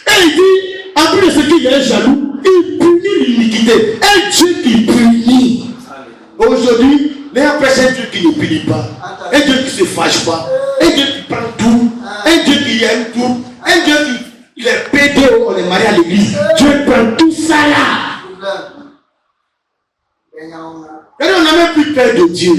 Et il dit, après ce qu'il est jaloux, il punit l'iniquité. Un Dieu qui punit. Aujourd'hui, les après c'est un Dieu qui ne punit pas. Un Dieu qui ne se fâche pas. Un Dieu qui prend tout. Un Dieu qui aime tout. Un Dieu qui les pédés, on les marie à l'église. Dieu prend tout ça là. Et on n'a même plus peur de Dieu.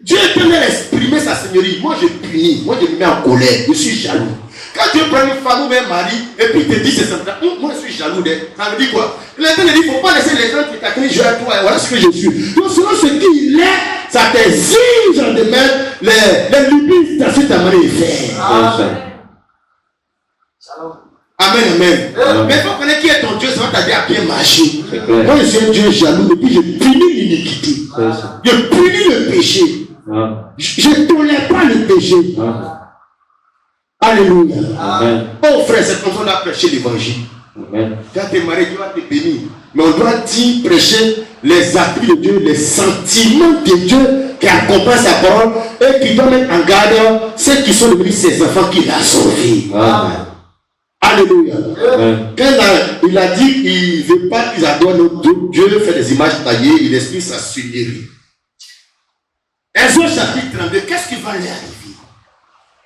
Dieu peut même exprimer sa seigneurie. Moi je punis, moi je me mets en colère, je suis jaloux. Quand Dieu prend une femme ou un mari et puis il te dit c'est ça, moi je suis jaloux d'elle. Ça veut dire quoi? Il a dit il ne faut pas laisser les gens qui t'accueillent jouer à toi. Et voilà ce que je suis. Donc selon ce qu'il est, ça t'exige de mettre les limites dans cette manière de faire. Amen, amen. Mais il faut connaître qui est ton Dieu, ça va t'aider à bien marcher. Moi je suis un Dieu jaloux et puis je punis l'iniquité. Je punis le péché. Je ne tolère pas le péché. Alléluia. Oh frère, c'est comme ça qu'on a prêché l'évangile. Tu vas te marier, tu vas te bénir. Mais on doit dire, prêcher les attributs de Dieu, les sentiments de Dieu qui accompagnent sa parole et qui doivent mettre en garde ceux qui sont devenus ses enfants qu'il a sauvés. Alléluia. Quand il a dit qu'il ne veut pas qu'ils adorent notre Dieu, fait des images taillées, il explique sa seigneurie. Exode chapitre 32, qu'est-ce qui va leur arriver?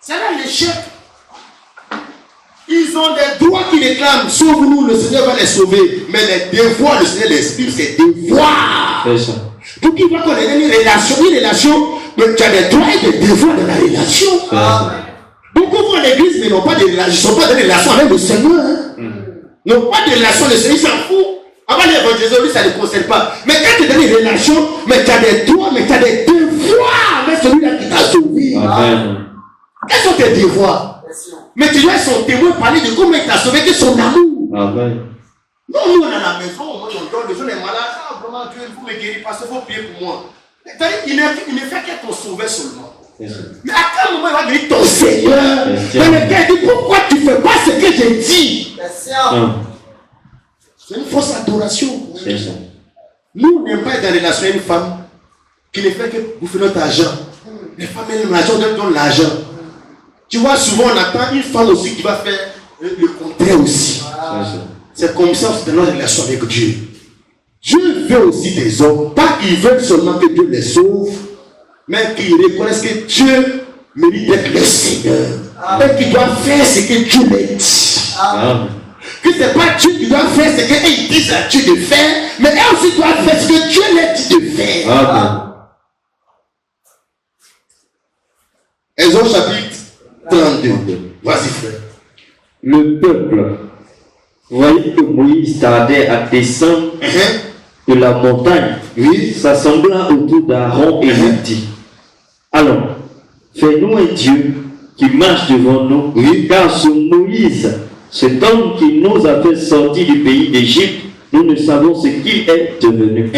C'est là l'échec. Ils ont des droits qui réclament. Sauve-nous, le Seigneur va les sauver. Mais les devoirs, le Seigneur les explique, c'est devoirs. Donc il va qu'on ait une relation, mais tu as des droits et des devoirs dans la relation. Beaucoup vont à l'église, mais n'ont pas de relation. Ils ne sont pas de relation avec le Seigneur. N'ont pas de relation, le Seigneur, il s'en fout. Avant l'évangélisation, lui, ça ne le concerne pas. Mais quand tu es dans une relation, mais tu as des droits, mais tu as des devoirs avec celui-là qui t'a sauvé. Quels sont tes devoirs? Mais tu dois son témoin parler de comment il t'a sauvé, que son amour. Amen. Non, nous on est à la maison, on dort, les gens sont malades. Ah, vraiment, Dieu, vous me guérissez parce qu'il faut prier pour moi. Il ne fait qu'être ton sauveur seulement. Mais à quel moment il va devenir ton Seigneur? Dans le cœur, il dit pourquoi tu ne fais pas ce que j'ai dit? C'est une fausse adoration. Nous, on n'aime pas être dans la relation avec une femme qui ne fait que bouffer notre argent. Les femmes aiment l'argent, donnent l'argent. Tu vois, souvent on attend une femme aussi qui va faire le contraire aussi. C'est comme ça dans notre relation avec Dieu. Dieu veut aussi des hommes, pas qu'ils veulent seulement que Dieu les sauve, mais qu'ils reconnaissent que Dieu mérite d'être le Seigneur. Et qu'ils doivent faire ce que Dieu les dit. Que ce n'est pas Dieu qui doit faire ce qu'ils disent à Dieu de faire, mais eux aussi doivent faire ce que Dieu les dit de faire. Exode chapitre 32. Vas-y frère. Le peuple voyait que Moïse tardait à descendre de la montagne, s'assembla autour d'Aaron et lui dit: allons, fais-nous un Dieu qui marche devant nous, car ce Moïse, cet homme qui nous a fait sortir du pays d'Égypte, nous ne savons ce qu'il est devenu.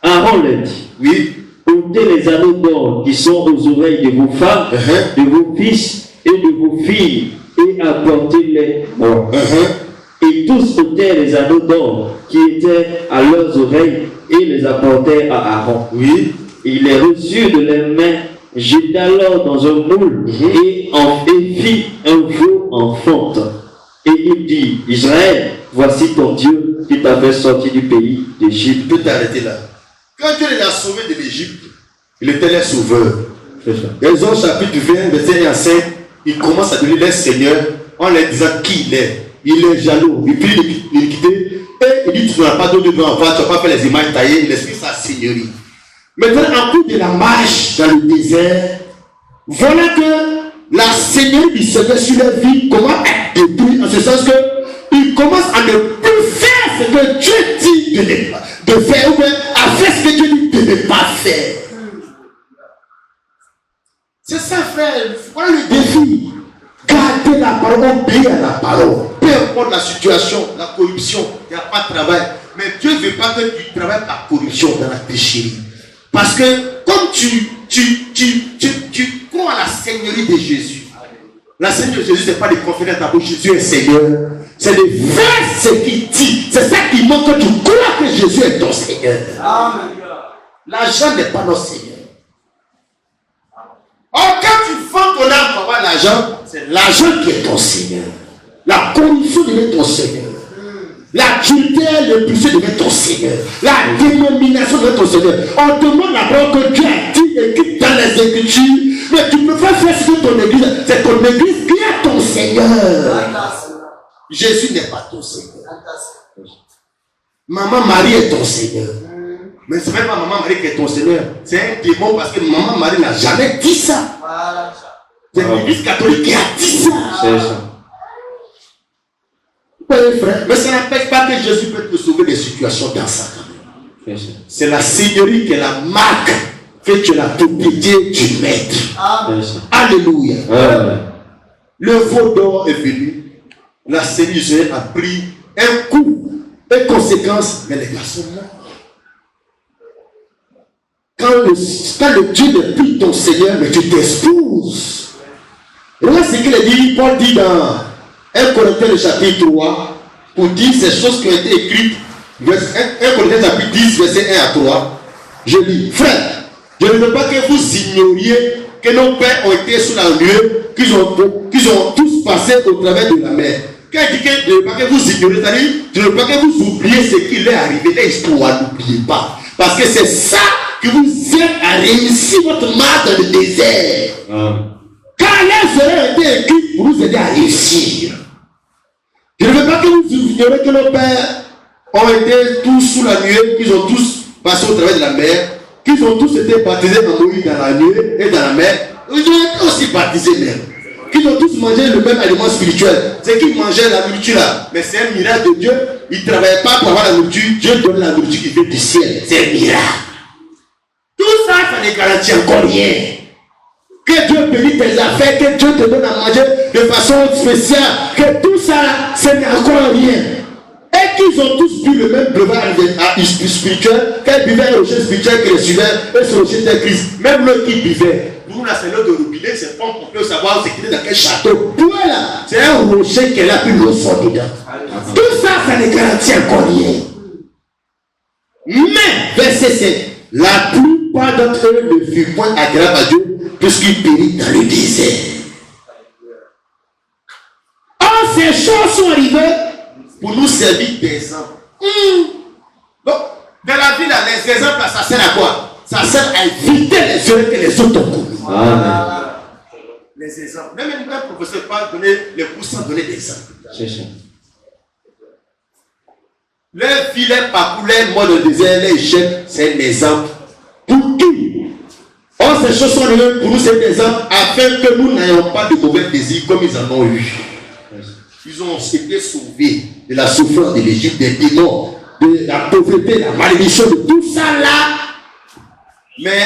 Aaron leur dit: ôtez les anneaux d'or qui sont aux oreilles de vos femmes, de vos fils et de vos filles, et apportez-les moi. Et tous ôtèrent les anneaux d'or qui étaient à leurs oreilles et les apportèrent à Aaron. Il les reçut de leurs mains, jeta l'or dans un moule et fit un veau en fonte. Et il dit: Israël, voici ton Dieu qui t'a fait sortir du pays d'Égypte. Je peux t'arrêter là. Quand Dieu les a sauvés de l'Égypte, il était leur sauveur. Exode chapitre 20, verset 1 à 5, il commence à devenir leur Seigneur en leur disant qui il est. Il est jaloux, il prie l'iniquité et il dit: tu n'auras pas d'autre devant toi, tu ne vas pas faire les images taillées, il explique sa seigneurie. Maintenant, en cours de la marche dans le désert, voilà que la seigneurie du Seigneur sur leur vie commence à être détruite, en ce sens que il commence à ne plus faire ce que Dieu dit de faire, ou bien à faire ce que Dieu dit de ne pas faire. C'est ça, frère. Voilà le défi. Gardez la parole, obéir à la parole. Peu importe la situation, la corruption, il n'y a pas de travail. Mais Dieu ne veut pas que tu travailles par corruption dans la pécherie. Parce que comme tu crois à la seigneurie de Jésus, la seigneurie de Jésus, ce n'est pas de conférer à ta bouche Jésus est Seigneur. C'est de faire ce qu'il dit. C'est ça qui montre que tu crois que Jésus est ton Seigneur. L'argent n'est pas notre Seigneur. Or, quand tu vends ton âme pour avoir l'argent, C'est l'argent qui est ton Seigneur. La corruption devient ton Seigneur. L'adultère, le péché devient ton Seigneur. La dénomination devient ton Seigneur. On demande d'abord que Dieu a dit écrit dans les Écritures. Mais tu ne peux pas faire ce que ton église. C'est ton église qui est ton Seigneur. Jésus n'est pas ton Seigneur. Maman Marie est ton Seigneur. Mais ce n'est même pas Maman Marie qui est ton Seigneur. C'est un démon parce que Maman Marie n'a jamais dit ça. C'est l'église catholique qui a dit ça. C'est ça. Oui, frère. Mais ça n'empêche pas que Jésus peut te sauver des situations dans sa vie. C'est la Seigneurie qui est la marque que tu as la propriété du maître. Alléluia. Le veau d'or est venu. La Seigneurie a pris un coup. Et conséquence, mais les gars sont morts. Quand le Dieu n'est plus ton Seigneur, mais tu t'exposes. Regarde ce qu'il dit, Paul dit dans 1 Corinthiens le chapitre 3, pour dire ces choses qui ont été écrites, 1 Corinthiens chapitre 10, verset 1 à 3. Je lis, frère, je ne veux pas que vous ignoriez que nos pères ont été sous la nuée, qu'ils ont tous passé au travers de la mer. Quand il dit que je ne veux pas que vous ignorez, c'est-à-dire, je ne veux pas que vous oubliez ce qui est arrivé, l'histoire, n'oubliez pas. Parce que c'est ça que vous êtes à réussir votre marche dans le désert. Car les erreurs ont été écrites pour vous aider à réussir. Je ne veux pas que vous ignorez que nos pères ont été tous sous la nuée, qu'ils ont tous passé au travers de la mer, qu'ils ont tous été baptisés en Moïse dans la nuée et dans la mer. Ils ont été aussi baptisés même. Qu'ils ont tous mangé le même aliment spirituel. C'est qu'ils mangeaient la nourriture là. Mais c'est un miracle de Dieu. Ils ne travaillaient pas pour avoir la nourriture. Dieu donne la nourriture qui vient du ciel. C'est un miracle. Tout ça, ça ne garantit encore rien. Que Dieu bénisse tes affaires, que Dieu te donne à manger de façon spéciale. Que tout ça, ce n'est encore rien. Et qu'ils ont tous bu le même breuvage spirituel, qu'ils buvaient un rocher spirituel qui les suivait, et ce rocher était Christ. Même eux qui buvaient. Pour nous, la Seigneur de robinet, c'est pas qu'on peut savoir ce qu'il est dans quel château. Voilà, c'est un rocher qui est là, puis l'eau sort dedans. Tout ça, ça ne garantit encore rien. Mais, verset 7, la plupart d'entre eux ne furent point agréables à Dieu, puisqu'ils périrent dans le désert. Or, ces choses sont arrivées pour nous servir d'exemple. Donc, dans la vie, là, les exemples, là, ça sert à quoi? Ça sert à éviter les erreurs que les autres ont commises. Les exemples. Même un professeur ne peut pas donner les cours sans donner des exemples. C'est ça. Les filets parcouraient, moi, dans le désert, les échecs, c'est un exemple. Pour qui? Or, ces choses sont arrivées pour nous, c'est un exemple, afin que nous n'ayons pas de mauvais désirs comme ils en ont eu. Ils ont été sauvés de la souffrance de l'Égypte, des démons, de la pauvreté, de la malédiction, de tout ça là. Mais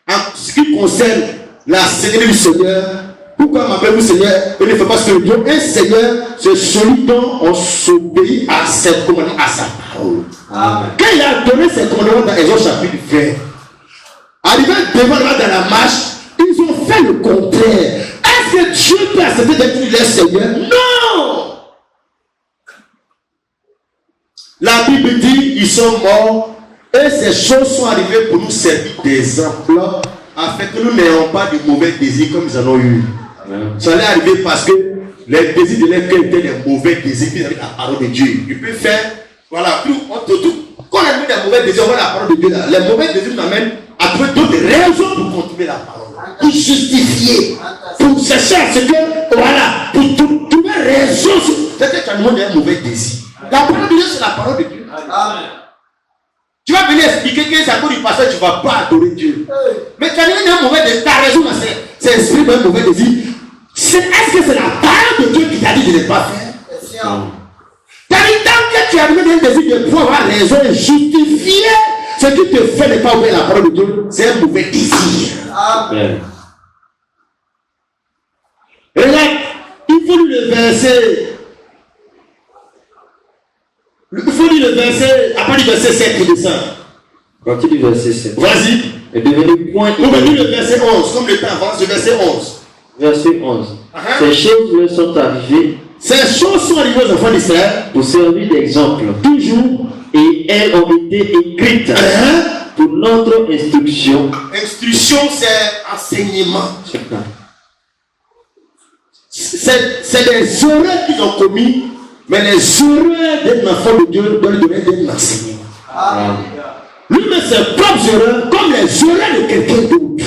en ce qui concerne la Seigneurie du Seigneur, pourquoi m'appelez-vous Seigneur? Il ne faut pas ce que Dieu est Seigneur, c'est celui dont on s'obéit à ses commandements, à sa parole. Amen. Quand il a donné ses commandements dans Exode chapitre 20, arrivé devant dans la marche, ils ont fait le contraire. Est-ce que Dieu peut accepter d'être leur Seigneur? Non! La Bible dit ils sont morts et ces choses sont arrivées pour nous servir d'exemple afin que nous n'ayons pas de mauvais désirs comme ils en ont eu. Ça allait arriver parce que les désirs de leur cœur étaient des mauvais désirs vis-à-vis de la parole de Dieu. Il peut faire, voilà, quand on a mis des mauvais désirs, on voit la parole de Dieu là. Les mauvais désirs nous amènent à trouver d'autres raisons pour continuer la parole. Pour justifier, pour chercher à ce que, voilà, pour trouver raison. Peut-être que tu as demandé un mauvais désir. La parole de Dieu, c'est la parole de Dieu. Amen. Tu vas venir expliquer que c'est à cause du passé tu ne vas pas adorer Dieu. Mais tu as donné un mauvais désir. Ta raison, c'est exprimer un mauvais désir. Est-ce que c'est la parole de Dieu qui t'a dit de ne pas faire? T'as dit tant que tu as donné un désir de pouvoir avoir raison et justifier ce qui te fait ne pas ouvrir la parole de Dieu, c'est un mauvais désir. Amen. Regarde, il faut lire le verset. Il faut lire le verset, à part du verset 7 pour descendre. À partir du verset 7. Vas-y. Et devenu point. On va lire le verset 11, comme le temps avance, le verset 11. Verset 11. Ces choses leur sont arrivées. Ces choses sont arrivées aux enfants d'Israël. Pour servir d'exemple. Toujours. Et elles ont été écrites. Pour notre instruction. Instruction, c'est enseignement. C'est c'est des erreurs qu'ils ont commis, mais les erreurs d'un enfant de Dieu doivent lui donner un enseignement. Lui-même ses propres erreurs comme les erreurs de quelqu'un d'autre.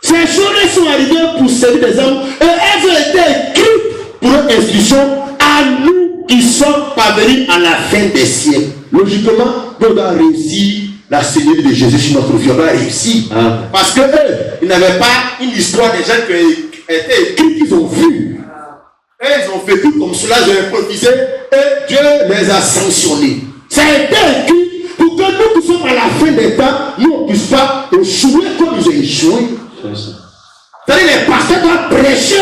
Ces erreurs sont arrivées pour servir des hommes et elles ont été écrites pour une instruction à nous qui sommes parvenus à la fin des siècles. Logiquement, nous devons réussir la Seigneurie de Jésus sur notre vie. On va réussir. Parce que eux, ils n'avaient pas une histoire des gens qui étaient écrits, qu'ils ont vu. Et ils ont vécu comme cela, ils ont improvisé et Dieu les a sanctionnés. Ça a été écrit pour que nous qui sommes à la fin des temps, nous ne puissions pas échouer comme ils ont échoué. C'est-à-dire les pasteurs doivent prêcher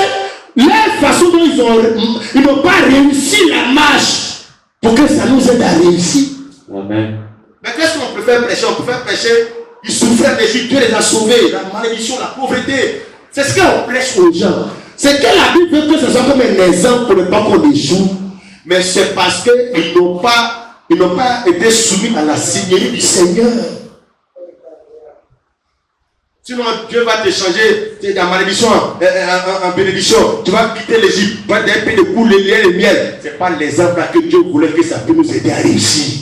la façon dont ils n'ont pas réussi la marche pour que ça nous aide à réussir. Amen. Mais qu'est-ce qu'on préfère prêcher? On préfère prêcher, ils souffraient des Dieu les a sauvés, la malédiction, la pauvreté. C'est ce qu'on prêche aux gens. C'est que la Bible veut que ce soit comme un exemple pour ne pas qu'on échoue. Mais c'est parce qu'ils n'ont pas été soumis à la Seigneurie du Seigneur. Sinon, Dieu va te changer de la malédiction en bénédiction. Tu vas quitter l'Égypte, pas d'un pays de coups, les liens, les miel. Ce n'est pas l'exemple que Dieu voulait que ça peut nous aider à réussir.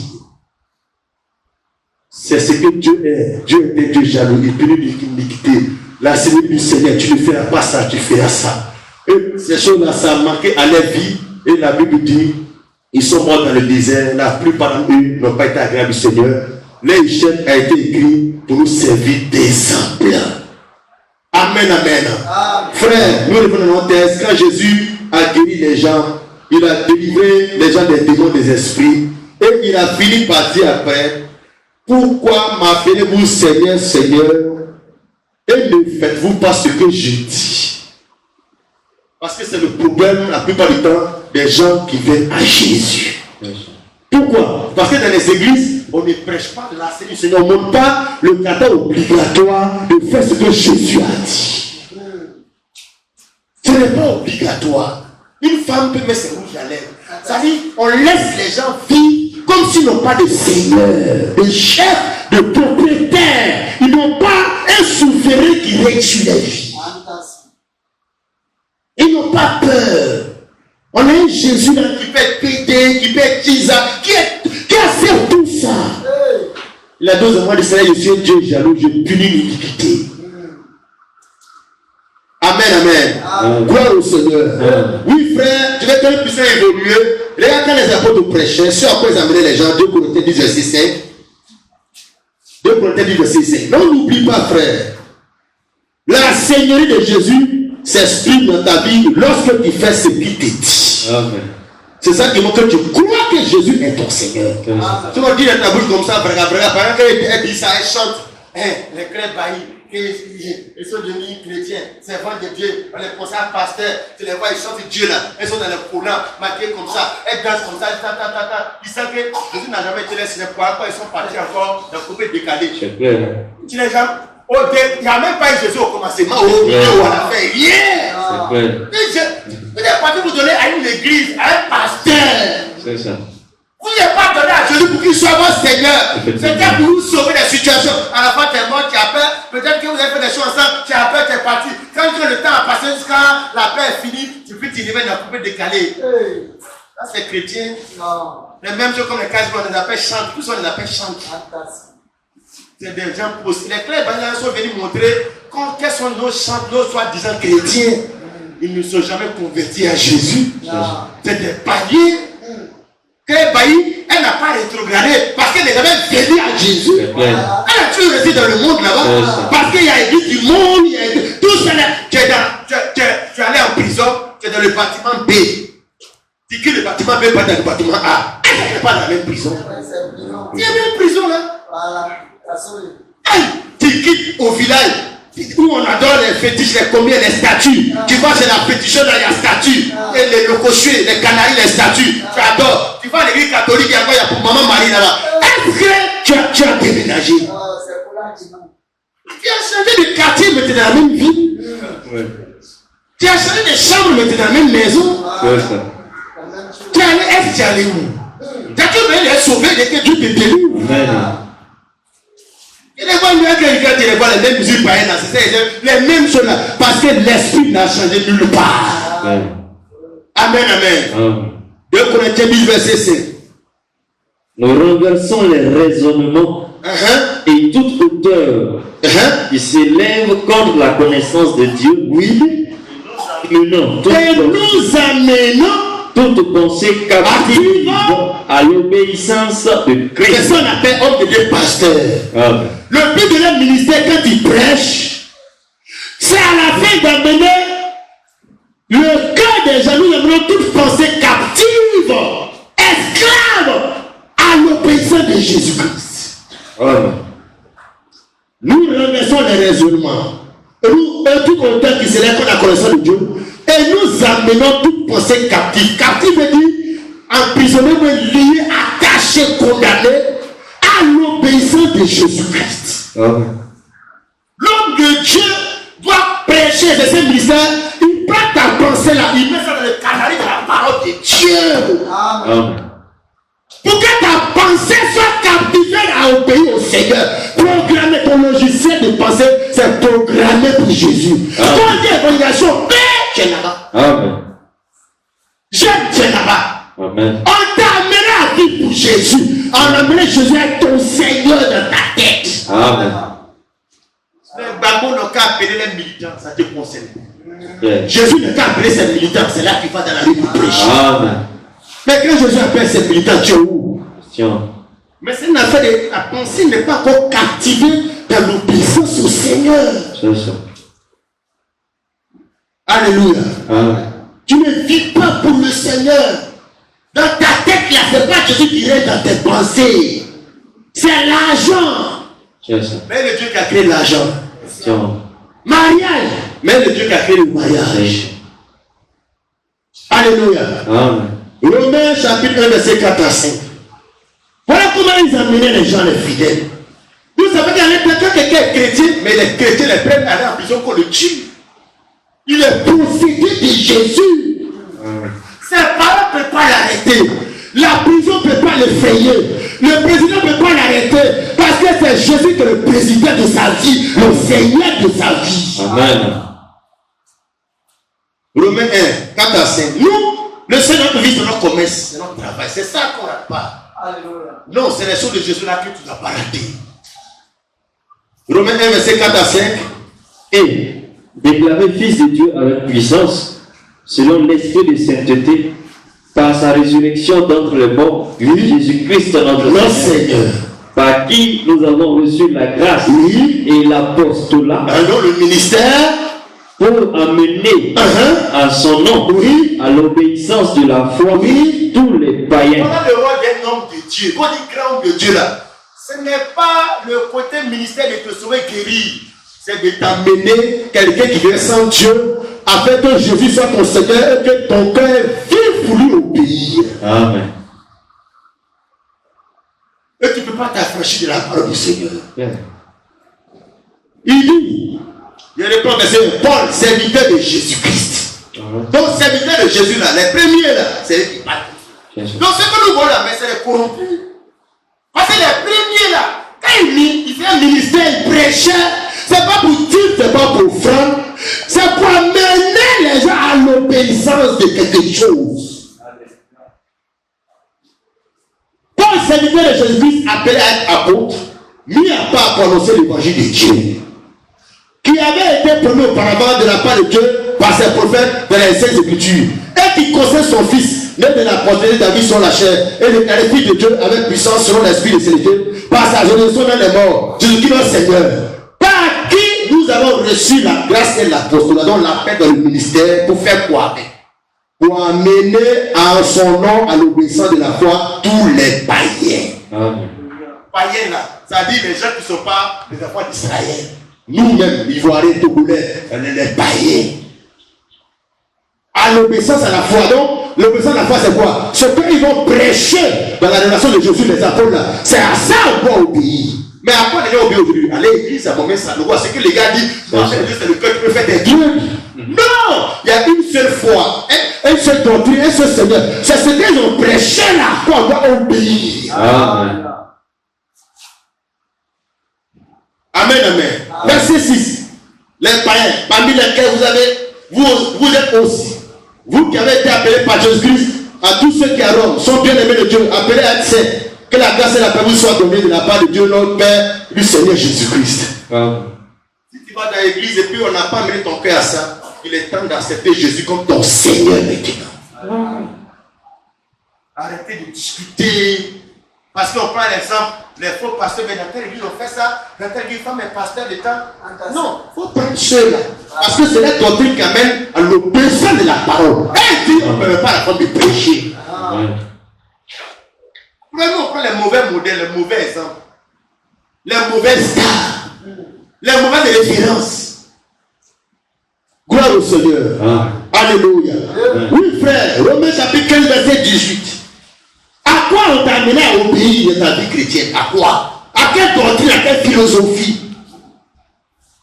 C'est ce que Dieu est. Dieu est Dieu jaloux, il punit l'iniquité. La Seigneurie du Seigneur, tu ne feras pas ça, tu feras ça. Et ces choses-là, ça a manqué à leur vie. Et la Bible dit, ils sont morts dans le désert. La plupart d'entre eux n'ont pas été agréables au Seigneur. L'échec a été écrit pour nous servir d'exemple. Amen, amen. Frère, nous revenons dans notre texte. Quand Jésus a guéri les gens, il a délivré les gens des démons des esprits. Et il a fini par dire après, pourquoi m'appelez-vous Seigneur, Seigneur, et ne faites-vous pas ce que je dis? Parce que c'est le problème la plupart du temps des gens qui viennent à Jésus. Pourquoi? Parce que dans les églises, on ne prêche pas la Seigneur du Seigneur. On ne montre pas le caractère obligatoire de faire ce que Jésus a dit. Ce n'est pas obligatoire. Une femme peut mettre ses rouges à lèvres. Ça dit, on laisse les gens vivre comme s'ils n'ont pas de seigneur, de chef, de propriétaire. Ils n'ont pas un souverain qui règne sur les vies. Ils n'ont pas peur. On a un Jésus là qui peut être pété, qui peut être tisa, qui a fait tout ça. Il a dit aux enfants d'Israël, je suis un Dieu jaloux, je punis l'iniquité. Amen, amen. Gloire au Seigneur. Oui, frère, je vais que nous puissions évoluer. Regarde quand les apôtres prêchaient, ce à quoi ils amenaient les gens, 2 Corinthiens 10, verset 5. 2 Corinthiens 10, verset 5. Non, n'oublie pas, frère. La Seigneurie de Jésus s'exprime dans ta vie lorsque tu fais ce qu'il te dit. Amen. C'est ça qui montre que tu crois que Jésus est ton Seigneur. Tu vas dire dans ta bouche comme ça, braga, pendant qu'elle dit ça, elle chante. Les clés baillis, ils sont devenus chrétiens, servants de Dieu. On les conseille pasteurs, tu les vois, ils chantent Dieu là. Elles sont dans le courant, maquillées comme ça, elles dansent comme ça, ils savent que Jésus n'a jamais été là, c'est pourquoi ils sont partis encore dans le coupé décalé. Tu les gens. Il n'y a même pas eu Jésus au commencement, au milieu ou à la fin. Yeah! Vous n'avez pas dû vous donner à une église, à un pasteur. C'est ça. Vous n'avez pas donné à Jésus pour qu'il soit votre Seigneur. C'était pour vous sauver des situations. À la fin, tu es mort, tu as peur. Peut-être que vous avez fait des choses ensemble, tu as peur, tu es parti. Quand le temps a passé, jusqu'à la paix est finie, tu peux t'y dans la poupée décalée. Ça, c'est chrétien. Les mêmes choses comme les cases, on les appelle chantent. Tous on les appelle chantent. C'est des gens possibles. Les clés sont venus montrer quels sont nos chants, nos soi-disant chrétiens. Ils ne sont jamais convertis à Jésus. C'est des païens. Clé baillie, elle n'a pas rétrogradé parce qu'elle n'est jamais venue à Jésus. Elle a toujours resté dans le monde là-bas. Parce qu'il y a église du monde, il y a tout ça là. Tu es allé en prison, tu es dans le bâtiment B. Tu quittes le bâtiment B, pas dans le bâtiment A. Elle n'est pas dans la même prison. Il y a même prison là. Tu quittes au village où on adore les fétiches, les combien, les statues. Tu vas chez la féticheuse, là, il y a statues. Et les locochus, les canaries, les statues. Tu adores. Tu vas à l'église catholique, il y a pour Maman Marie là-bas. Est-ce que tu as déménagé? Tu as changé de quartier, mais tu es dans la même ville. Tu as changé de chambre, mais tu es dans la même maison. Tu es allé, est-ce que tu es allé où? Tu as toujours les sauver dès que Dieu te délivre. Et des fois, il y a quelqu'un qui voit les mêmes musiques païennes, les mêmes choses là, parce que l'esprit n'a changé nulle part. Amen, amen. 2 Corinthiens 10, verset 5. Nous renversons les raisonnements et toute hauteur qui s'élève contre la connaissance de Dieu. Oui. Et nous amenons toute pensée captive à l'obéissance de Christ. C'est ça qu'on appelle homme de Dieu pasteur. Le but de leur ministère quand ils prêchent, c'est à la fin d'amener le cœur des gens. Nous amenons toute pensée captive, esclave à l'obéissance de Jésus-Christ. Nous renversons les raisonnements. Nous, tout auteur qui s'élève contre la connaissance de Dieu, et nous amenons toute pensée captive. Captive veut dire emprisonné, lié, attaché, condamné à l'obéissance de Jésus-Christ. L'homme de Dieu doit prêcher de ce ministère. Il prend ta pensée là, il met ça dans le canaris de la parole de Dieu. Amen. Pour que ta pensée soit captivée à obéir au Seigneur. Programmer ton logiciel de pensée, c'est programmé pour Jésus. Quand tu es évangélisation, tu es là-bas. Amen. J'aime, tu es là-bas. Amen. On t'a amené à vivre pour Jésus. On a amené Jésus à être ton Seigneur dans ta tête. Amen. Mais Babou n'a qu'à appeler les militants, ça te concerne. Jésus n'a qu'à appeler ses militants, c'est là qu'il va dans la rue pour prêcher. Amen. Mais quand Jésus appelle ses militants, tu es où? Mais c'est une affaire de la pensée n'est pas encore captivée dans l'obéissance au Seigneur. C'est ça. Alléluia. Amen. Tu ne vis pas pour le Seigneur. Dans ta tête, là, c'est pas Jésus qui règne dans tes pensées. C'est l'argent. C'est ça. Mais le Dieu qui a créé l'argent. Mariage. Mais le Dieu qui a créé le mariage. Alléluia. Amen. Romains chapitre 1, verset 4 à 5. Voilà comment ils amenaient les gens, les fidèles. Vous savez qu'il y a quelqu'un est chrétien, mais les chrétiens les prennent à la prison qu'on le tue. Il est possédé de Jésus. Ses parents ne peuvent pas l'arrêter. La prison ne peut pas le frayer. Le président ne peut pas l'arrêter. Parce que c'est Jésus qui est le président de sa vie, le Seigneur de sa vie. Amen. Romains 1, 4 à 5. Nous, le Seigneur nous vit dans notre commerce, c'est notre travail. C'est ça qu'on n'a pas. Alléluia. Non, c'est les choses de Jésus là que tu n'as pas raté. Romains 1, verset 4 à 5. Et déclaré fils de Dieu avec puissance, selon l'esprit de sainteté, par sa résurrection d'entre les morts, Jésus-Christ notre Seigneur, par qui nous avons reçu la grâce et l'apostolat, le ministère, pour amener à son nom, à l'obéissance de la foi, tous les païens. Voilà le rôle d'un homme de Dieu. Quand on dit grand homme de Dieu là, ce n'est pas le côté ministère de te sauver, guérir. C'est de t'amener quelqu'un qui vient sans Dieu, afin que Jésus soit ton Seigneur et que ton cœur vive pour lui obéir. Amen. Et tu ne peux pas t'affranchir de la parole du Seigneur. Yeah. Il dit, il répond, c'est Paul, serviteur de Jésus-Christ. Donc, serviteur de Jésus là, les premiers là, c'est eux qui parlent. Donc, ce que nous voyons là, mais c'est les corrompus. Parce que les premiers là, quand il fait un ministère, il prêchait, c'est pas pour dire, c'est pas pour offrande, c'est pour amener les gens à l'obéissance de quelque chose. Paul, serviteur de Jésus-Christ, appelé à être apôtre, mis à part pour annoncer l'évangile de Dieu, qui avait été promis auparavant de la part de Dieu par ses prophètes dans les Saintes Écritures, et qui concerne son fils, né de la postérité de David sur la chair, et déclaré fils de Dieu avec puissance selon l'esprit de sainteté, par sa résurrection dans les morts, Jésus-Christ notre Seigneur, par qui nous avons reçu la grâce et l'apostolat, donc la paix dans le ministère, pour faire quoi? Pour amener à son nom, à l'obéissance de la foi, tous les païens. Amen. Païens là, ça dit les gens qui ne sont pas les enfants d'Israël. Nous-mêmes, Ivoiriens, Togolais, les païens. À l'obéissance à la foi. Donc, l'obéissance à la foi, c'est quoi? Ce qu'ils vont prêcher dans la relation de Jésus, les apôtres là, c'est à ça qu'on doit obéir. Mais après, les gens obéissent aujourd'hui. Allez, l'église, ça commence à le voir. C'est que les gars disent, c'est le cœur qui peut faire des trucs. Non! Il y a une seule foi, une seule doctrine, un seul Seigneur. C'est ce qu'ils ont prêché là qu'on doit obéir. Amen. Amen, amen. Verset 6. Les païens, parmi lesquels vous êtes aussi, vous qui avez été appelés par Jésus-Christ, à tous ceux qui à Rome sont bien aimés de Dieu, appelés à être saints, que la grâce et la paix vous soient données de la part de Dieu, notre Père, du Seigneur Jésus-Christ. Si tu vas dans l'église et puis on n'a pas amené ton cœur à ça, il est temps d'accepter Jésus comme ton Seigneur maintenant. Arrêtez de discuter. Parce qu'on prend l'exemple, les faux pasteurs, mais dans telle église on fait ça, dans telle église femme est pasteur de temps. Non, il faut prendre ceux-là. Parce que c'est la doctrine qui amène à l'obéissance de la parole. Et Dieu on ne permet pas à la femme de prêcher. Prenons, on prend les mauvais modèles, les mauvais exemples, les mauvaises stars, les mauvaises références. Gloire au Seigneur. Alléluia. Oui, frère, Romains chapitre 15, verset 18. À quoi on t'a amené à obéir dans ta vie chrétienne? À quoi? À quelle doctrine? À quelle philosophie?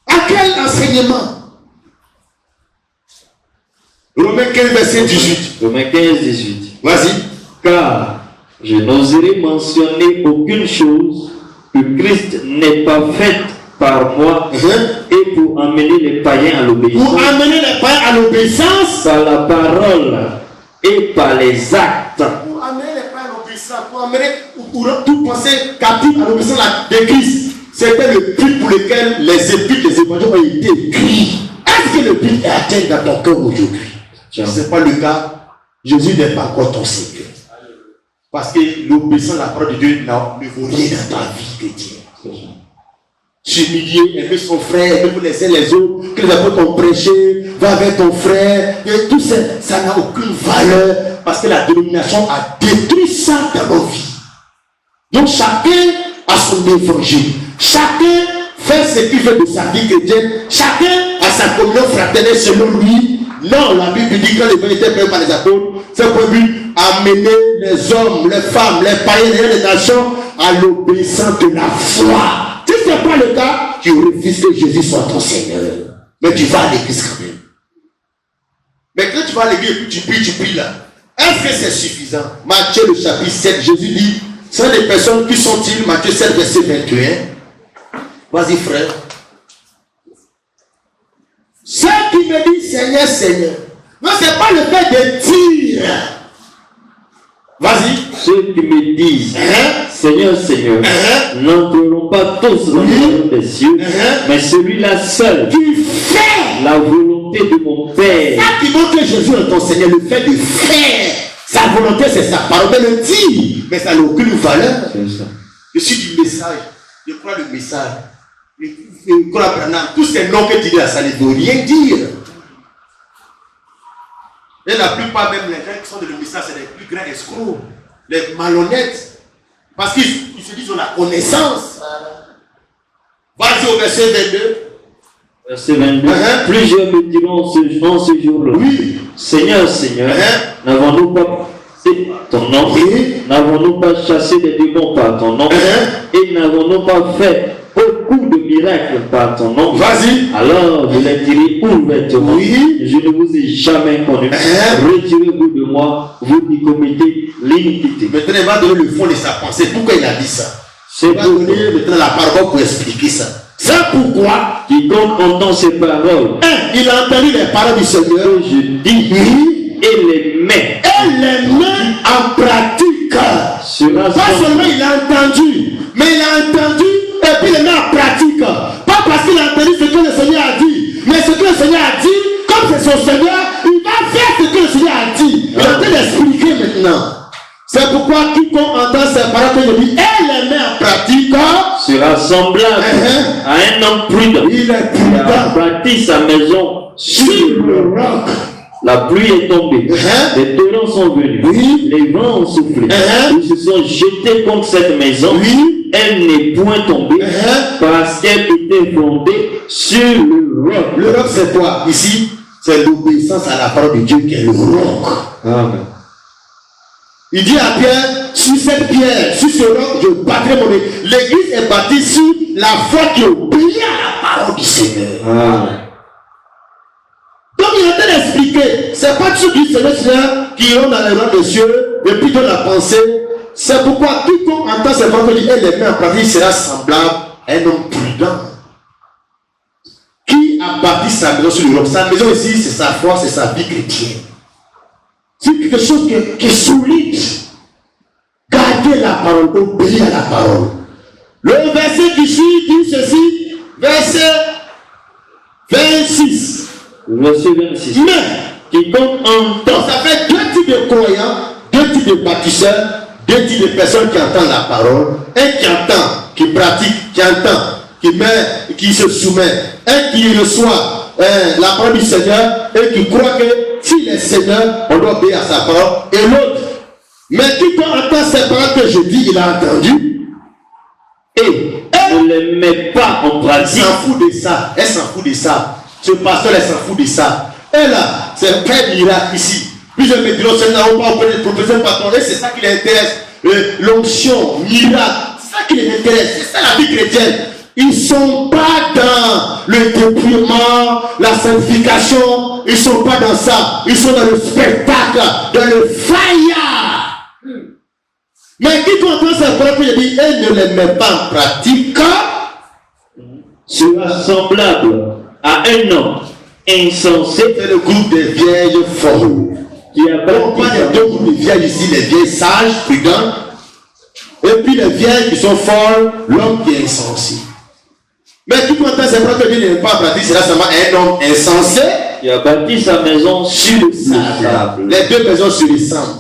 À quel enseignement? Romains 15, verset 18. Romains 15, 18. Vas-y. Car je n'oserais mentionner aucune chose que Christ n'ait pas faite par moi et pour amener les païens à l'obéissance. Pour amener les païens à l'obéissance. Par la parole et par les actes. Pour amener les païens à l'obéissance. Pour amener, pour tout penser captif à l'obéissance de Christ. C'était le but pour lequel les épîtres des évangiles ont été écrits. Est-ce que le but est atteint dans ton cœur aujourd'hui? Si ce n'est pas le cas, Jésus n'est pas encore ton Seigneur. Parce que l'obéissance à la parole de Dieu ne vaut rien dans ta vie chrétienne. S'humilier, aimer son frère, aimer vous laisser les autres, que les apôtres ont prêché, va avec ton frère, et tout ça, ça n'a aucune valeur parce que la dénomination a détruit ça dans nos vies. Donc chacun a son évangile, chacun fait ce qu'il veut de sa vie chrétienne, chacun a sa communion fraternelle selon lui. Non, la Bible dit que quand l'évangile était prêché par les apôtres, c'est pour lui amener les hommes, les femmes, les païens, les nations à l'obéissance de la foi. Si ce n'est pas le cas, tu refuses que Jésus soit ton Seigneur. Mais tu vas à l'église quand même. Mais quand tu vas à l'église et puis tu pries là, est-ce que c'est suffisant? Matthieu le chapitre 7, Jésus dit, ce sont des personnes qui sont-ils? Matthieu 7, verset 21. Vas-y frère. Ceux qui me disent Seigneur, Seigneur. Non, ce n'est pas le fait de dire. Vas-y. Ceux qui me disent Seigneur, Seigneur, n'entreront pas tous dans le royaume des cieux, mais celui-là seul qui fait la volonté de mon Père. Ça qui montre que Jésus est ton Seigneur, le fait de faire. Sa volonté, c'est sa parole. Mais le dire, mais ça n'a aucune valeur. Je suis du message. Je crois le message. Je crois tous ces noms que tu dis là, ça ne veut rien dire. Et la plupart même les gens qui sont dans le message, c'est les plus grands escrocs, les malhonnêtes. Parce qu'ils se disent on a connaissance. Vas-y au verset 22. Verset 22. Plusieurs me diront en ce jour-là. Oui. Seigneur, Seigneur, n'avons-nous pas ton nom? N'avons-nous pas chassé des démons par ton nom? Et n'avons-nous pas fait beaucoup de miracles par ton nom? Vas-y. Alors je les dirai ouvertement. Oui. Je ne vous ai jamais connu. Retirez-vous de moi, vous qui commettez l'iniquité. Maintenant, il va donner le fond de sa pensée. Pourquoi il a dit ça? Il va donner maintenant la parole pour expliquer ça. C'est pourquoi quiconque entend ces paroles, il a entendu les paroles du Seigneur. Je dis, et les met. Et les met en pratique. Pas seulement il a entendu, mais il a entendu et puis il les met en pratique. Pas parce qu'il a entendu ce que le Seigneur a dit, mais ce que le Seigneur a dit, comme c'est son Seigneur, il va faire ce que le Seigneur a dit. Il est en train d'expliquer maintenant. C'est pourquoi quiconque entend ces paroles que je dis et les met en pratique sera semblable à un homme prudent. Il est prudent. Il a bâti sa maison sur le roc. La pluie est tombée, les torrents sont venus, les vents ont soufflé, ils se sont jetés contre cette maison, elle n'est point tombée parce qu'elle était fondée sur le roc. Le roc c'est quoi? Ici, c'est l'obéissance à la parole de Dieu qui est le roc. Amen. Il dit à Pierre, sur cette pierre, sur ce roc, je bâtirai mon église. L'église est bâtie sur la foi qui obéit à la parole du Seigneur. Amen. Donc il est en train d'expliquer, c'est pas ceux du Seigneur qui iront dans les rangs des cieux et puis dans la pensée. C'est pourquoi quiconque entend ces paroles et les met en pratique sera semblable à un homme prudent. a bâti sa maison sur le roc. Sa maison ici, c'est sa foi, c'est sa vie chrétienne. C'est quelque chose qui est solide. Gardez la parole, obéir à la parole. Le verset qui suit dit ceci, verset 26. Verset 26. Mais, quiconque entend, ça fait deux types de croyants, deux types de bâtisseurs, deux types de personnes qui entendent la parole. Un qui entend, qui pratique, qui entend, qui met, qui se soumet. Un qui reçoit la parole du Seigneur et qui croit que s'il est Seigneur, on doit obéir à sa parole. Et l'autre, mais quiconque entend ces paroles que je dis, il a entendu. Et ne les met pas en elle pratique, s'en fout de ça. Elle s'en fout de ça. Ce pasteur, elle s'en fout de ça. Elle là, c'est un vrai miracle ici. Plusieurs me diront, c'est non, pas le professeur patron. Et c'est ça qui les intéresse. L'onction, miracle. C'est ça qui les intéresse. C'est ça la vie chrétienne. Ils ne sont pas dans le dépouillement, la sanctification. Ils ne sont pas dans ça. Ils sont dans le spectacle, dans le fire. Mais qui comprend sa propre, il dit, elle ne les met pas en pratique. sera semblable à un homme insensé. C'est le groupe des vieilles folles. Qui a On parle de deux groupes de vieilles ici, les vieilles sages, prudents. Et puis les vieilles qui sont folles, l'homme qui est insensé. Mais qui comprend sa propre, il ne met pas en pratique, c'est là seulement un homme insensé. Qui a bâti sa maison sur le sable. Les deux maisons se ressemblent.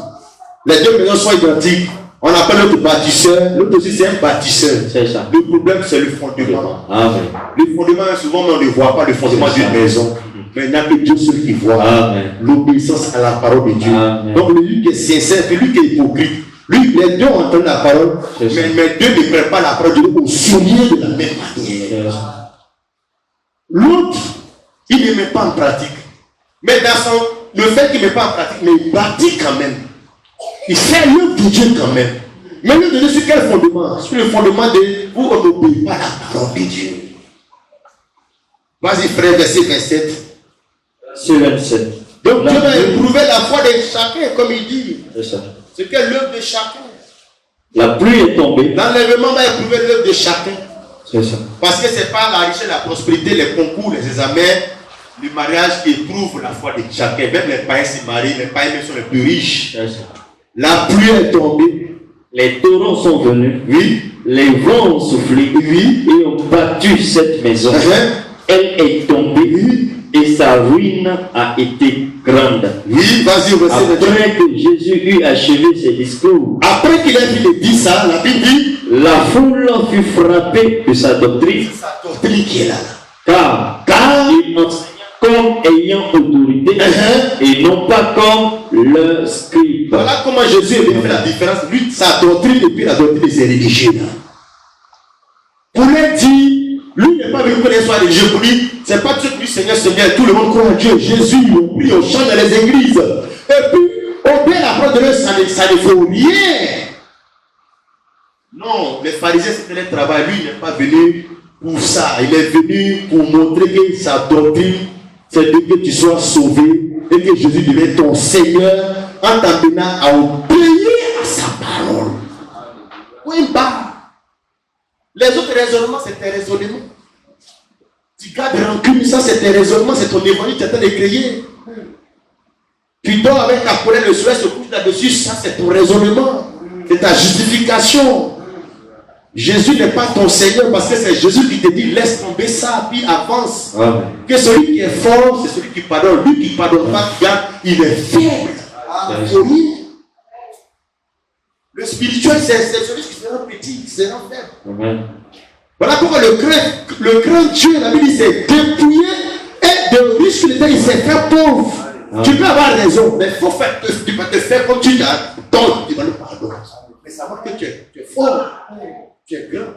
Les deux maisons sont identiques. On appelle l'autre bâtisseur, l'autre aussi c'est un bâtisseur. C'est ça. Le problème c'est le fondement. Amen. Le fondement, souvent on ne voit pas le fondement d'une maison. Mais il n'y a que Dieu seul qui voit. Amen. L'obéissance à la parole de Dieu. Amen. Donc lui qui est sincère, et lui qui est hypocrite. Lui, les deux entendent la parole, mais deux ne prennent pas la parole de Dieu au souvenir de la même manière. L'autre, il ne met pas en pratique. Mais dans le fait qu'il ne met pas en pratique, mais il pratique quand même. Il fait l'œuvre de Dieu quand même. Mais l'œuvre de Dieu sur quel fondement? Sur le fondement de vous n'obéissez pas la parole de Dieu. Vas-y frère, verset 27. Verset 27. Donc Dieu va éprouver la foi de chacun, comme il dit. C'est ça. C'est quelle l'œuvre de chacun. La pluie est tombée. L'enlèvement va éprouver l'œuvre de chacun. C'est ça. Parce que ce n'est pas la richesse, la prospérité, les concours, les examens, le mariage qui éprouve la foi de chacun. Même les païens se marient, les païens même sont les plus riches. C'est ça. La pluie est tombée. Les torrents sont venus. Oui. Les vents ont soufflé. Oui. Et ont battu cette maison. Elle est tombée. Oui. Et sa ruine a été grande. Oui, vas-y, après que Jésus eut achevé ses discours, après qu'il ait fini de dire ça, la Bible dit, la foule fut frappée de sa doctrine. c'est sa doctrine qui est là. Car il enseignait comme ayant autorité et non pas comme le scribe. Voilà comment Jésus est venu faire la différence. Lui, sa doctrine et puis la doctrine de ses religieux. Pour lui dire, lui n'est pas venu pour les soins religieux. Pour lui, c'est pas tout ce que lui, Seigneur, Seigneur, tout le monde croit en Dieu. Jésus, on prie, on chante dans les églises. Et puis, obéir la parole de Dieu, ça ne faut rien. Non, les pharisiens, c'était leur travail. Lui, il n'est pas venu pour ça. Il est venu pour montrer que sa doctrine, c'est de que tu sois sauvé et que Jésus devienne ton Seigneur en t'amenant à obéir à sa parole. Oui, bah. Les autres raisonnements, c'est tes raisonnements. Tu gardes rancune, ça c'est tes raisonnements, c'est ton évangile, tu es en train de créer. Tu dors avec ta colère, le soleil se couche là-dessus, ça c'est ton raisonnement. C'est ta justification. Jésus n'est pas ton Seigneur parce que c'est Jésus qui te dit laisse tomber ça, puis avance. Amen. Que celui qui est fort, c'est celui qui pardonne. Lui qui ne pardonne pas, il est faible. Oui. Le spirituel, c'est celui qui sera petit, qui sera faible. Amen. Voilà pourquoi le grand Dieu, la Bible dit, s'est dépouillé et de riche qu'il était, il s'est fait pauvre. Ah. Tu peux avoir raison, mais faut faire, tu peux te faire comme tu as, donc tu vas le pardonner. Mais savoir que tu es fort, tu es grand.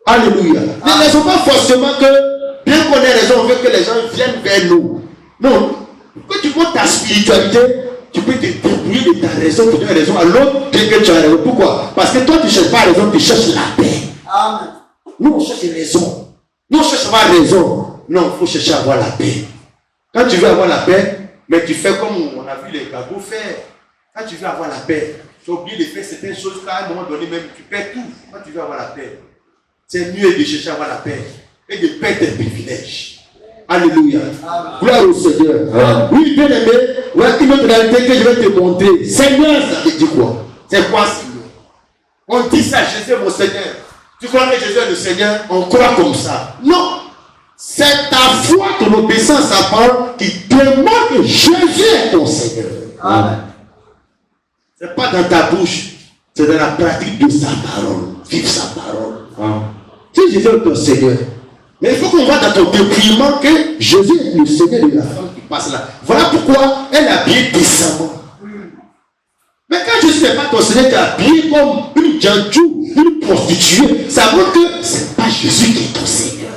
Alléluia. Ne laissons pas forcément que, bien qu'on ait raison, on veut que les gens viennent vers nous. Non. Quand tu montes ta spiritualité, tu peux te débrouiller de ta raison pour donner raison à l'autre dès que tu as raison. Pourquoi? Parce que toi, tu ne cherches pas raison, tu cherches la paix. Amen. Nous, on cherche raison. Nous, on cherche à avoir raison. Non, il faut chercher à avoir la paix. Quand tu veux avoir la paix, mais tu fais comme on a vu les Gabos faire. Quand tu veux avoir la paix, tu as oublié de faire certaines choses qu'à un moment donné, même tu perds tout. Quand tu veux avoir la paix, c'est mieux de chercher à avoir la paix. et de perdre tes privilèges. Alléluia. Gloire au Seigneur. Oui, bien aimé, voilà une autre réalité que je vais te montrer. Seigneur, ça veut dire quoi? C'est quoi, Seigneur? On dit ça, Jésus est mon Seigneur. Tu crois que Jésus est le Seigneur? On croit comme ça. Non. C'est ta foi, ton obéissance à parole qui demande que Jésus est ton Seigneur. Amen. Ce n'est pas dans ta bouche, c'est dans la pratique de sa parole. Vive sa parole. Amen. Si Jésus est ton Seigneur, mais il faut qu'on voit dans ton dépouillement que Jésus est le Seigneur de la femme qui passe là. Voilà pourquoi elle a bien décemment. Mais quand Jésus n'est pas ton Seigneur, tu as habillé comme une djantou, une prostituée, ça montre que ce n'est pas Jésus qui est ton Seigneur.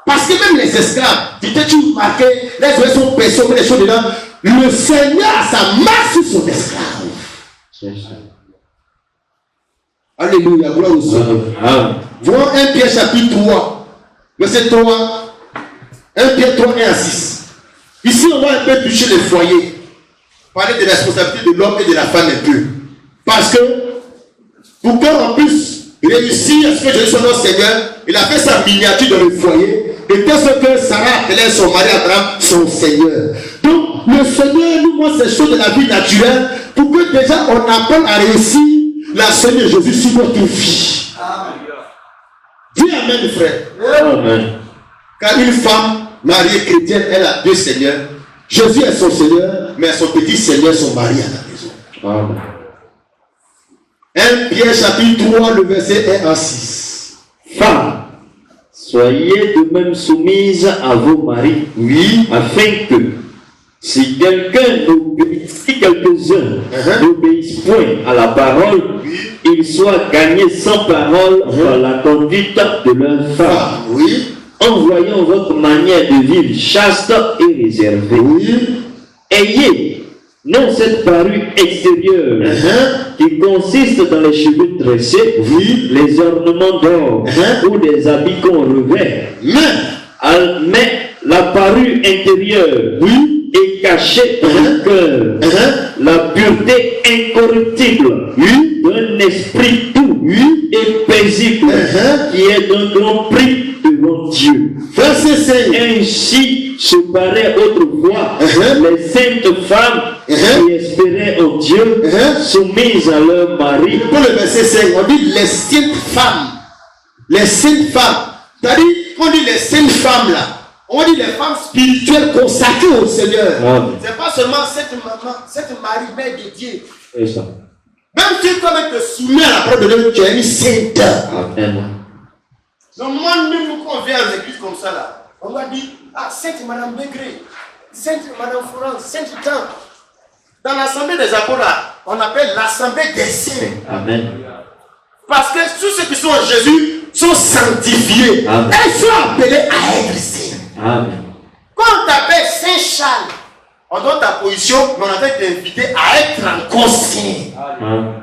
Parce que même les esclaves, tu marqué, les oreilles sont percées, les choses dedans. Le Seigneur a sa main sur son esclave. Alléluia, gloire au Seigneur. Voyons 1 Pierre chapitre 3, verset 3. 1 Pierre 3, 1 à 6. Ici, on va un peu toucher les foyers. Parler de la responsabilité de l'homme et de la femme un peu. Parce que, pour qu'on puisse réussir à ce que Jésus soit notre Seigneur, il a fait sa miniature dans le foyer. De telle sorte que Sarah appelait son mari Abraham son Seigneur. Donc, le Seigneur nous montre ces choses de la vie naturelle pour que déjà on apprenne à réussir la Seigneur Jésus sur notre vie. Amen. Dis Amen, frère. Amen. Car une femme mariée chrétienne, elle a deux Seigneurs. Jésus est son Seigneur, mais son petit Seigneur, son mari à la maison. Amen. 1 Pierre chapitre 3, le verset 1 à 6. Femme, soyez de même soumises à vos maris, oui, afin que si quelqu'un si quelques-uns n'obéissent point à la parole, oui, ils soient gagnés sans parole par la conduite de leur femme, oui, en voyant votre manière de vivre chaste et réservée. Oui. Ayez non cette parure extérieure qui consiste dans les cheveux tressés, oui, les ornements d'or ou les habits qu'on revêt, mais la parure intérieure, oui, est cachée dans le cœur, la pureté incorruptible, oui, d'un esprit doux, oui, et paisible, qui est d'un grand prix devant Dieu. Verset 5. Ainsi se paraît autrefois les saintes femmes qui espéraient en Dieu, soumises à leur mari. Pour le verset 5, on dit les saintes femmes. Les saintes femmes. C'est-à-dire, on dit les saintes femmes là. On dit les femmes spirituelles consacrées au Seigneur. C'est pas seulement cette maman, cette Marie, mère de Dieu. C'est ça. Même si toi-même te soumets à la parole de Dieu, tu es une sainte. Amen. Donc moi, nous, quand on vient à l'église comme ça là, on va dire, ah, Sainte Madame Begré, Sainte Madame Florence, Sainte Jean. Dans l'assemblée des apôtres, on appelle l'assemblée des saints. Amen. Parce que tous ceux qui sont en Jésus sont sanctifiés. Amen. Ils sont appelés à être saints. Amen. Quand on t'appelle Saint Charles, on donne ta position, mais on avait t'invité à être encore saint. Amen.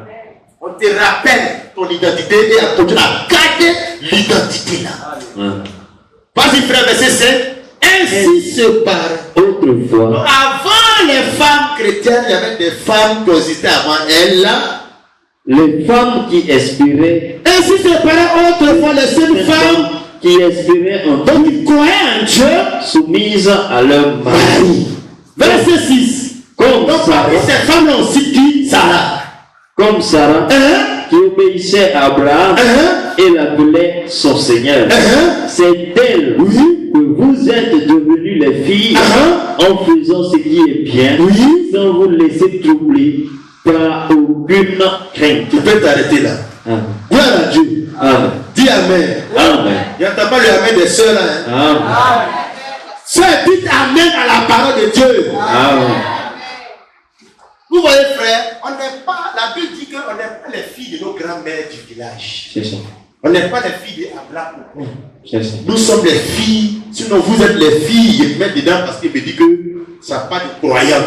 On te rappelle ton identité et à continuer à garder l'identité là. Amen. Vas-y frère, verset 5. Ainsi se paraît autrefois. Donc, avant les femmes chrétiennes, il y avait des femmes qui existaient avant elles là. Les femmes qui espéraient. Ainsi se paraît autrefois les seules femmes qui espéraient en Dieu, qui croyaient en Dieu, soumises à leur mari. Verset 6. Donc parmi ces femmes là aussi qui Sarah. Comme Sarah, qui obéissait à Abraham et l'appelait son Seigneur. C'est elle, oui, que vous êtes devenues les filles en faisant ce qui est bien, oui, sans vous laisser troubler par aucune crainte. Tu peux t'arrêter là. Gloire à Dieu. Amen. Dis Amen. Amen. Il n'y a pas le Amen des sœurs là. Amen. Sœurs, dites Amen à la parole de Dieu. Amen. Vous voyez, frère, on n'est pas, la Bible dit qu'on n'est pas les filles de nos grands-mères du village. C'est ça. On n'est pas les filles d'Abraham. C'est ça. Nous sommes les filles, sinon vous êtes les filles, je mets dedans parce qu'il me dit que ça n'a pas de croyants.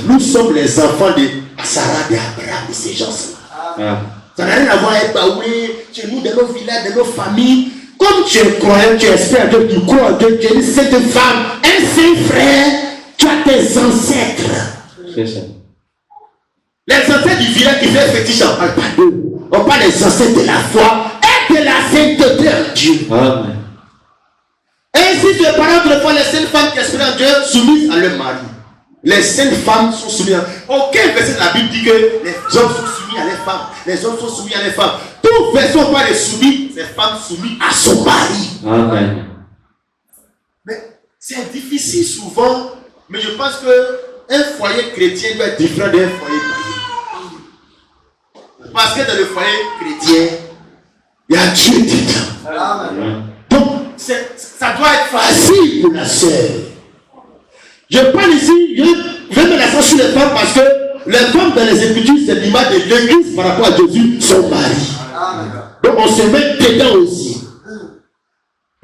Nous sommes les enfants de Sarah, d'Abraham, de ces gens-là. Ça n'a rien à voir avec Baoué, chez nous, dans nos villages, dans nos familles. Comme tu es croyant, tu espères Dieu, tu crois en Dieu, tu es une sainte femme, un saint frère, tu as tes ancêtres. C'est ça. Les ancêtres du village qui fait fétiche, on ne parle pas d'eux. On parle des ancêtres de la foi et de la sainteté en Dieu. Amen. Ainsi se parlent autrefois les saintes femmes qui espéraient en Dieu soumises à leur mari. Les saintes femmes sont soumises à... Aucun verset de la Bible dit que les hommes sont soumis à les femmes. Les hommes sont soumis à les femmes. Tout verset on parle de soumis, c'est femmes soumises à son mari. Amen. Mais c'est difficile souvent, mais je pense qu'un foyer chrétien doit être différent d'un foyer païen. Parce que dans le foyer chrétien, il y a Dieu dedans. Amen. Donc, ça doit être facile pour la sœur. Je parle ici, je vais me l'accent sur les femmes parce que les femmes dans les Écritures, c'est l'image de l'église par rapport à Jésus, son mari. Donc on se met dedans aussi.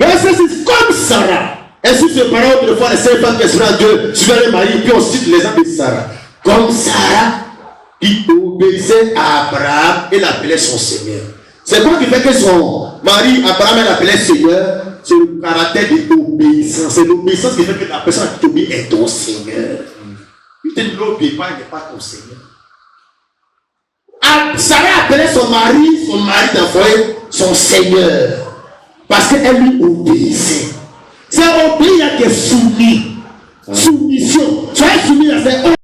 Mais c'est comme Sarah. Ainsi se parlent autrefois les cinq femmes qui espéraient en Dieu, suivaient les maris, puis on cite les âmes de Sarah. Comme Sarah qui obéissait à Abraham et l'appelait son Seigneur. C'est quoi qui fait que son mari, Abraham, l'appelait Seigneur? C'est le caractère de l'obéissance. C'est l'obéissance qui fait que la personne qui t'obéit est ton Seigneur. Si tu ne l'obéis pas, il n'est pas ton Seigneur. Sarah appelait son mari d'un foyer, son Seigneur. Parce qu'elle lui obéissait. C'est obéir qui est soumis. Soumission. Soyez soumis à ces